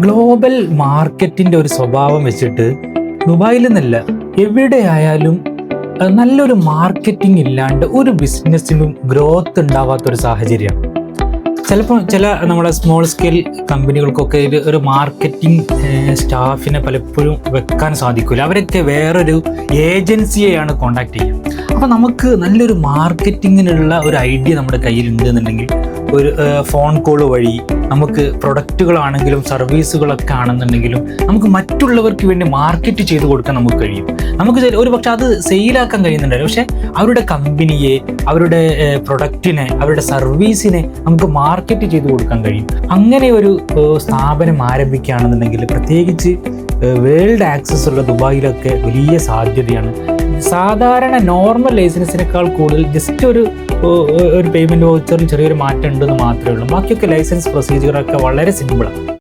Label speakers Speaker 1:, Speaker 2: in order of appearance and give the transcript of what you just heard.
Speaker 1: Global മാർക്കറ്റിൻ്റെ ഒരു സ്വഭാവം വെച്ചിട്ട് ദുബായിൽ നിന്നല്ല എവിടെയായാലും നല്ലൊരു മാർക്കറ്റിംഗ് ഇല്ലാണ്ട് ഒരു ബിസിനസ്സിനും ഗ്രോത്ത് ഉണ്ടാവാത്തൊരു സാഹചര്യമാണ്. ചിലപ്പോൾ ചില നമ്മുടെ സ്മോൾ സ്കെയിൽ കമ്പനികൾക്കൊക്കെ ഒരു മാർക്കറ്റിംഗ് സ്റ്റാഫിനെ പലപ്പോഴും വെക്കാൻ സാധിക്കില്ല. അവരൊക്കെ വേറൊരു ഏജൻസിയെയാണ് കോണ്ടാക്ട് ചെയ്യുക. അപ്പോൾ നമുക്ക് നല്ലൊരു മാർക്കറ്റിങ്ങിനുള്ള ഒരു ഐഡിയ നമ്മുടെ കയ്യിലുണ്ട് എന്നുണ്ടെങ്കിൽ ഒരു ഫോൺ കോൾ വഴി നമുക്ക് പ്രൊഡക്റ്റുകളാണെങ്കിലും സർവീസുകളൊക്കെ ആണെന്നുണ്ടെങ്കിലും നമുക്ക് മറ്റുള്ളവർക്ക് വേണ്ടി മാർക്കറ്റ് ചെയ്ത് കൊടുക്കാൻ നമുക്ക് കഴിയും. നമുക്ക് ഒരു പക്ഷെ അത് സെയിലാക്കാൻ കഴിയുന്നുണ്ടായിരുന്നു, പക്ഷെ അവരുടെ കമ്പനിയെ, അവരുടെ പ്രൊഡക്റ്റിനെ, അവരുടെ സർവീസിനെ നമുക്ക് മാർക്കറ്റ് ചെയ്ത് കൊടുക്കാൻ കഴിയും. അങ്ങനെ ഒരു സ്ഥാപനം ആരംഭിക്കുകയാണെന്നുണ്ടെങ്കിൽ പ്രത്യേകിച്ച് വേൾഡ് ആക്സസ് ഉള്ള ദുബായിലൊക്കെ വലിയ സാധ്യതയാണ്. സാധാരണ നോർമൽ ലൈസൻസിനേക്കാൾ കൂടുതൽ ജസ്റ്റ് ഒരു പേയ്മെൻറ്റ് വൗച്ചറിൽ ചെറിയൊരു മാറ്റം ഉണ്ടെന്ന് മാത്രമേ ഉള്ളൂ. ബാക്കിയൊക്കെ ലൈസൻസ് പ്രൊസീജിയറൊക്കെ വളരെ സിമ്പിളാണ്.